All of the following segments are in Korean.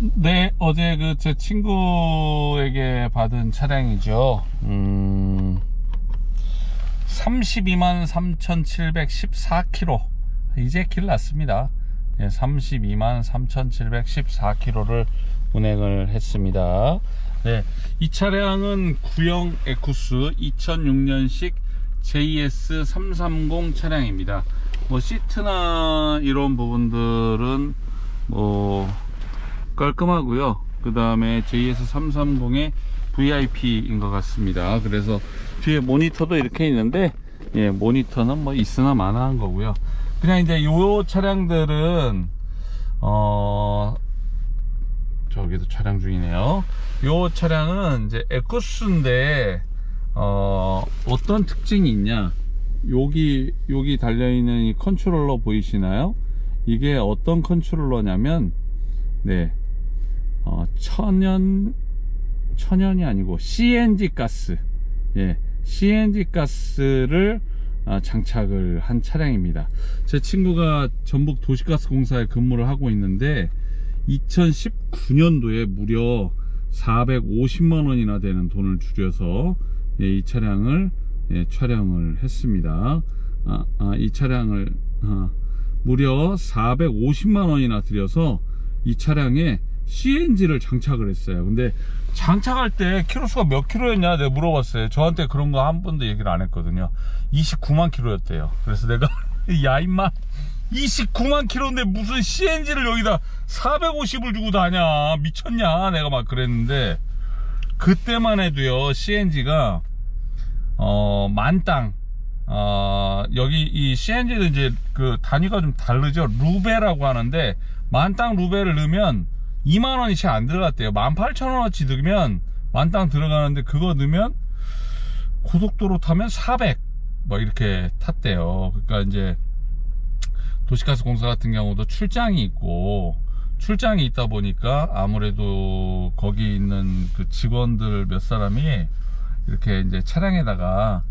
네, 어제 제 친구에게 받은 차량이죠. 32만 3,714km. 이제 길 났습니다. 예, 32만 3,714km를 운행을 했습니다. 네, 이 차량은 구형 에쿠스 2006년식 JS330 차량입니다. 뭐 시트나 이런 부분들은 뭐 깔끔하고요. 그 다음에 JS330의 VIP인 것 같습니다. 그래서 뒤에 모니터도 이렇게 있는데, 예, 모니터는 뭐 있으나 마나한 거고요. 그냥 이제 요 차량들은 저기도 촬영 중이네요. 요 차량은 이제 에쿠스인데 어떤 특징이 있냐, 여기 달려있는 이 컨트롤러 보이시나요? 이게 어떤 컨트롤러냐면, 네, 천연이 아니고 CNG 가스, 예, CNG 가스를 장착을 한 차량입니다. 제 친구가 전북 도시가스공사에 근무를 하고 있는데 2019년도에 무려 450만원이나 되는 돈을 들여서, 예, 이 차량을, 예, 촬영을 했습니다. 이 차량을 무려 450만원이나 들여서 이 차량에 CNG를 장착을 했어요. 근데 장착할 때 키로수가 몇 킬로였냐 내가 물어봤어요. 저한테 그런 거 한 번도 얘기를 안 했거든요. 29만 킬로였대요. 그래서 내가 야 임마, 29만 킬로인데 무슨 CNG를 여기다 450을 주고 다냐, 미쳤냐, 내가 막 그랬는데, 그때만 해도요 CNG가 만땅, 여기 이 CNG는 이제 그 단위가 좀 다르죠. 루베라고 하는데, 만땅 루베를 넣으면 2만원이 채 안 들어갔대요. 18,000원어치 넣으면 만땅 들어가는데, 그거 넣으면 고속도로 타면 400 뭐 이렇게 탔대요. 그러니까 이제 도시가스공사 같은 경우도 출장이 있다 보니까 아무래도 거기 있는 그 직원들 몇 사람이 이렇게 이제 차량에다가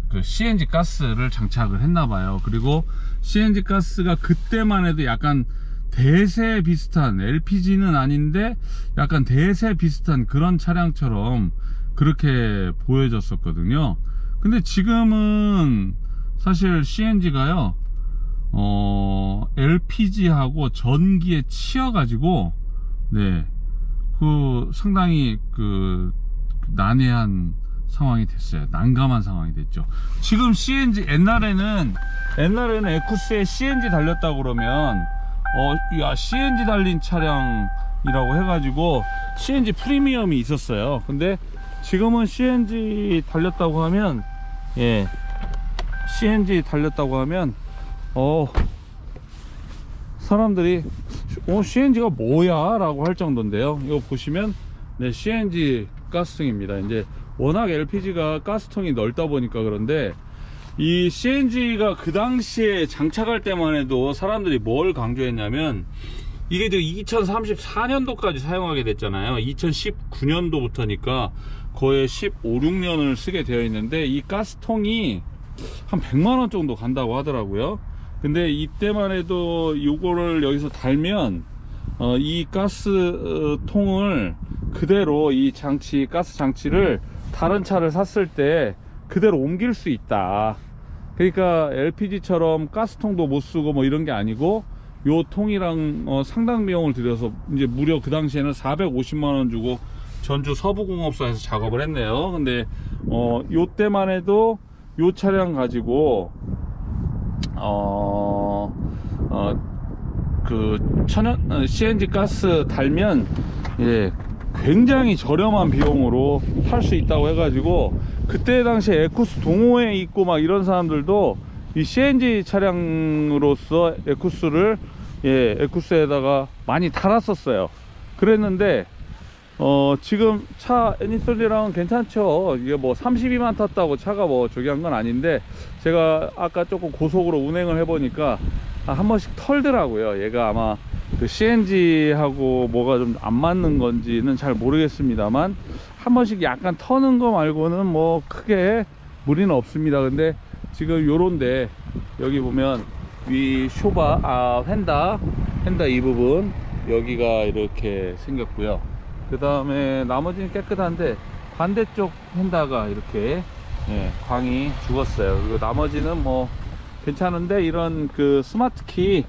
그 CNG 가스를 장착을 했나봐요. 그리고 CNG 가스가 그때만 해도 약간 대세 비슷한, LPG는 아닌데 약간 대세 비슷한 그런 차량처럼 그렇게 보여졌었거든요. 근데 지금은 사실 CNG가요 LPG하고 전기에 치여가지고, 네, 그 상당히 그 난해한 상황이 됐어요. 난감한 상황이 됐죠. 지금 CNG, 옛날에는 에쿠스에 CNG 달렸다고 그러면 야, CNG 달린 차량이라고 해가지고 CNG 프리미엄이 있었어요. 근데 지금은 CNG 달렸다고 하면, 예, CNG 달렸다고 하면 사람들이 CNG가 뭐야 라고 할 정도인데요. 이거 보시면, 네, CNG 가스통입니다. 이제 워낙 LPG가 가스통이 넓다 보니까 그런데, 이 CNG가 그 당시에 장착할 때만 해도 사람들이 뭘 강조했냐면, 이게 2034년도까지 사용하게 됐잖아요. 2019년도부터니까 거의 15, 16년을 쓰게 되어 있는데, 이 가스통이 한 100만원 정도 간다고 하더라고요. 근데 이때만 해도 요거를 여기서 달면 이 가스통을 그대로, 이 장치, 가스 장치를 다른 차를 샀을 때 그대로 옮길 수 있다. 그러니까 LPG처럼 가스통도 못 쓰고 뭐 이런 게 아니고, 요 통이랑 상당 비용을 들여서 이제 무려 그 당시에는 450만원 주고 전주 서부공업사에서 작업을 했네요. 근데 요 때만 해도 요 차량 가지고 그 CNG 가스 달면, 예, 굉장히 저렴한 비용으로 할 수 있다고 해가지고, 그때 당시에 에쿠스 동호회에 있고 막 이런 사람들도 이 CNG 차량으로서 에쿠스를, 예, 에쿠스에다가 많이 달았었어요. 그랬는데 지금 차 애니솔리랑은 괜찮죠. 이게 뭐 32만 탔다고 차가 뭐 저기 한 건 아닌데, 제가 아까 조금 고속으로 운행을 해보니까 한 번씩 털더라고요. 얘가 아마 그 CNG하고 뭐가 좀 안 맞는 건지는 잘 모르겠습니다만, 한 번씩 약간 터는 거 말고는 뭐 크게 무리는 없습니다. 근데 지금 요런데, 여기 보면 위 쇼바, 휀다 이 부분, 여기가 이렇게 생겼고요. 그 다음에 나머지는 깨끗한데 반대쪽 휀다가 이렇게 광이 죽었어요. 그리고 나머지는 뭐 괜찮은데 이런 그 스마트키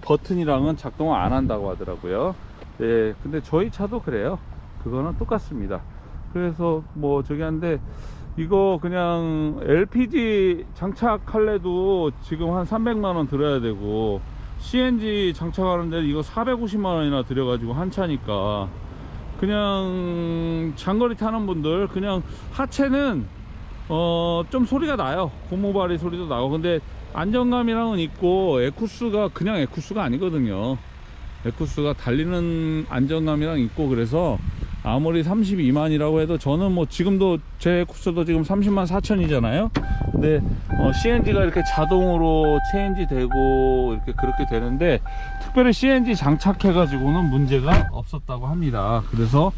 버튼이랑은 작동을 안 한다고 하더라고요. 예, 근데 저희 차도 그래요. 그거는 똑같습니다. 그래서 뭐 저기 한데 이거 그냥 LPG 장착할래도 지금 한 300만원 들어야 되고 CNG 장착하는데 이거 450만원이나 들여가지고 한 차니까 그냥 장거리 타는 분들 그냥 하체는 좀 소리가 나요. 고무바리 소리도 나고. 근데 안정감이랑은 있고 에쿠스가 그냥 에쿠스가 아니거든요. 에쿠스가 달리는 안정감이랑 있고 그래서 아무리 32만이라고 해도 저는 뭐 지금도 제 에쿠스도 지금 30만 4천이잖아요. 근데 CNG가 이렇게 자동으로 체인지 되고 이렇게 그렇게 되는데 특별히 CNG 장착해 가지고는 문제가 없었다고 합니다. 그래서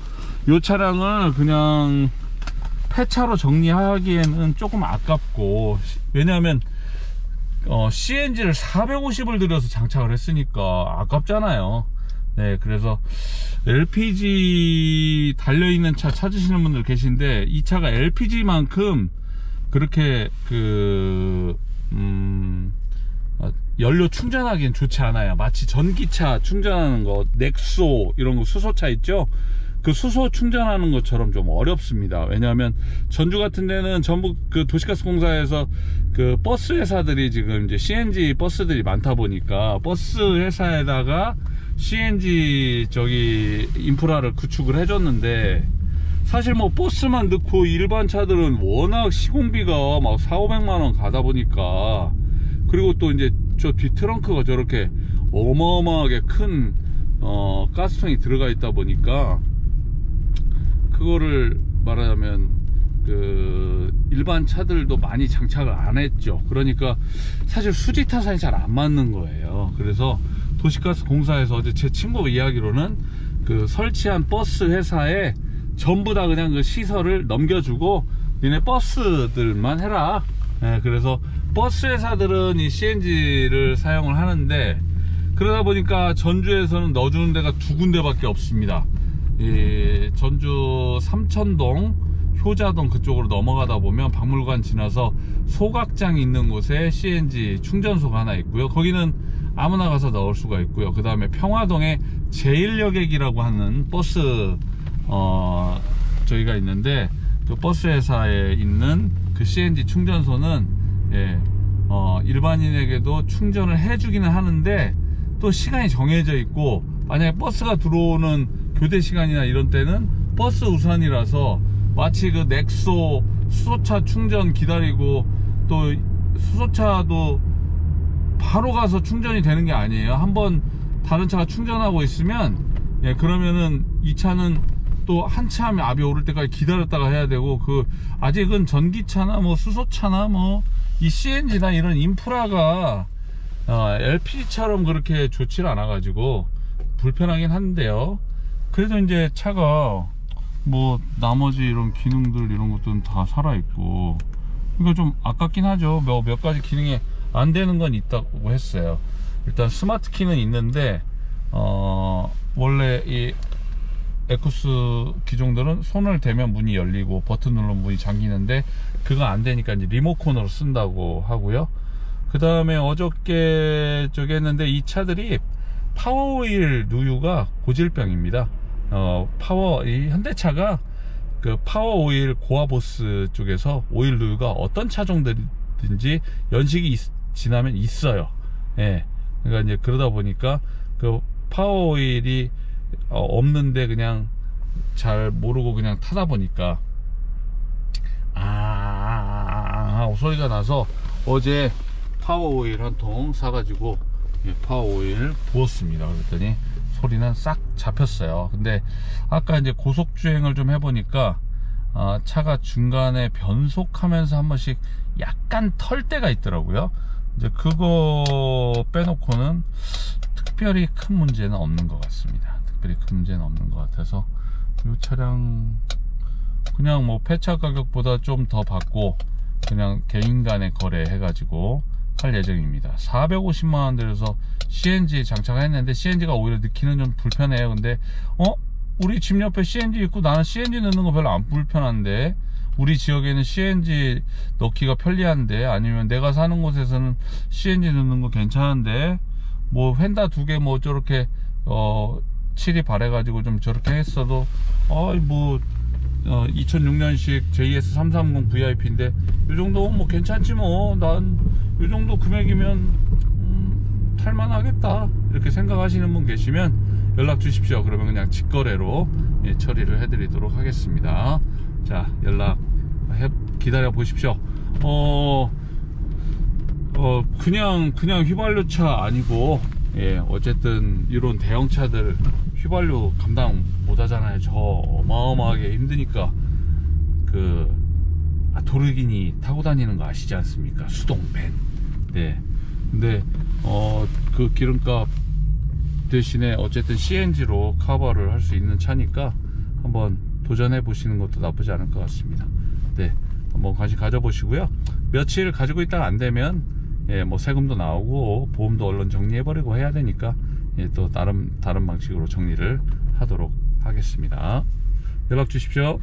이 차량을 그냥 폐차로 정리하기에는 조금 아깝고, 왜냐하면 CNG를 450을 들여서 장착을 했으니까 아깝잖아요. 네, 그래서 LPG 달려있는 차 찾으시는 분들 계신데 이 차가 LPG만큼 그렇게 연료 충전하기엔 좋지 않아요. 마치 전기차 충전하는 거, 넥소 이런 거 수소차 있죠? 그 수소 충전하는 것처럼 좀 어렵습니다. 왜냐하면 전주 같은 데는 전부 그 도시가스 공사에서 그 버스 회사들이 지금 이제 CNG 버스들이 많다 보니까 버스 회사에다가 CNG 저기 인프라를 구축을 해줬는데, 사실 뭐 버스만 넣고 일반 차들은 워낙 시공비가 막 4,500만원 가다 보니까, 그리고 또 이제 저 뒤 트렁크가 저렇게 어마어마하게 큰 가스통이 들어가 있다 보니까 그거를 말하자면 그 일반 차들도 많이 장착을 안 했죠. 그러니까 사실 수지 타산이 잘 안 맞는 거예요. 그래서 도시가스 공사에서 어제 제 친구 이야기로는 그 설치한 버스 회사에 전부 다 그냥 그 시설을 넘겨주고 니네 버스들만 해라. 그래서 버스 회사들은 이 CNG를 사용을 하는데, 그러다 보니까 전주에서는 넣어주는 데가 두 군데밖에 없습니다. 이 전주 삼천동 효자동 그쪽으로 넘어가다 보면 박물관 지나서 소각장이 있는 곳에 CNG 충전소가 하나 있고요. 거기는 아무나 가서 넣을 수가 있고요. 그 다음에 평화동에 제1여객이라고 하는 버스 저희가 있는데, 그 버스 회사에 있는 그 CNG 충전소는 일반인에게도 충전을 해주기는 하는데 또 시간이 정해져 있고, 만약에 버스가 들어오는 교대 시간이나 이런 때는 버스 우선이라서 마치 그 넥소 수소차 충전 기다리고, 또 수소차도 바로 가서 충전이 되는 게 아니에요. 한번 다른 차가 충전하고 있으면 그러면은 이 차는 또 한참 압이 오를 때까지 기다렸다가 해야 되고, 그 아직은 전기차나 뭐 수소차나 뭐 이 CNG나 이런 인프라가 LPG처럼 그렇게 좋질 않아 가지고 불편하긴 한데요. 그래도 이제 차가 뭐 나머지 이런 기능들 이런 것들은 다 살아있고, 그러니까 좀 아깝긴 하죠. 몇 가지 기능이 안 되는 건 있다고 했어요. 일단 스마트 키는 있는데 원래 이 에쿠스 기종들은 손을 대면 문이 열리고 버튼 누르면 문이 잠기는데 그거 안 되니까 이제 리모컨으로 쓴다고 하고요. 그 다음에 어저께 저기 했는데 이 차들이 파워오일 누유가 고질병입니다. 이 현대차가 그 파워오일 고아보스 쪽에서 오일 누유가 어떤 차종들인지 연식이 지나면 있어요. 그러니까 이제 그러다 보니까 그 파워오일이 없는데 그냥 잘 모르고 그냥 타다 보니까 하고 소리가 나서 어제 파워오일 한 통 사가지고 파워오일 부었습니다. 그랬더니 소리는 싹 잡혔어요. 근데 아까 이제 고속주행을 좀 해보니까 차가 중간에 변속하면서 한 번씩 약간 털 때가 있더라고요. 이제 그거 빼놓고는 특별히 큰 문제는 없는 것 같습니다. 특별히 큰 문제는 없는 것 같아서 이 차량 그냥 뭐 폐차 가격보다 좀 더 받고 그냥 개인 간에 거래해 가지고 할 예정입니다. 450만원 들여서 CNG 장착을 했는데 CNG가 오히려 넣기는 좀 불편해요. 근데 우리 집 옆에 CNG 있고 나는 CNG 넣는 거 별로 안 불편한데, 우리 지역에는 CNG 넣기가 편리한데, 아니면 내가 사는 곳에서는 CNG 넣는 거 괜찮은데, 뭐 휀다 두 개 뭐 저렇게 칠이 바래가지고 좀 저렇게 했어도 2006년식 JS330 VIP인데 이 정도 뭐 괜찮지 뭐, 난 이 정도 금액이면 탈만하겠다 이렇게 생각하시는 분 계시면 연락 주십시오. 그러면 그냥 직거래로 처리를 해드리도록 하겠습니다. 자, 연락 기다려 보십시오. 그냥 휘발유차 아니고, 어쨌든 이런 대형차들 휘발유 감당 못하잖아요. 저 어마어마하게 힘드니까. 도르기니 타고 다니는 거 아시지 않습니까? 수동벤. 네. 근데 그 기름값 대신에 어쨌든 CNG로 커버를 할 수 있는 차니까 한번 도전해 보시는 것도 나쁘지 않을 것 같습니다. 네, 한번 관심 가져보시고요. 며칠 가지고 있다가 안 되면 뭐 세금도 나오고 보험도 얼른 정리해 버리고 해야 되니까 또 다른 방식으로 정리를 하도록 하겠습니다. 연락 주십시오.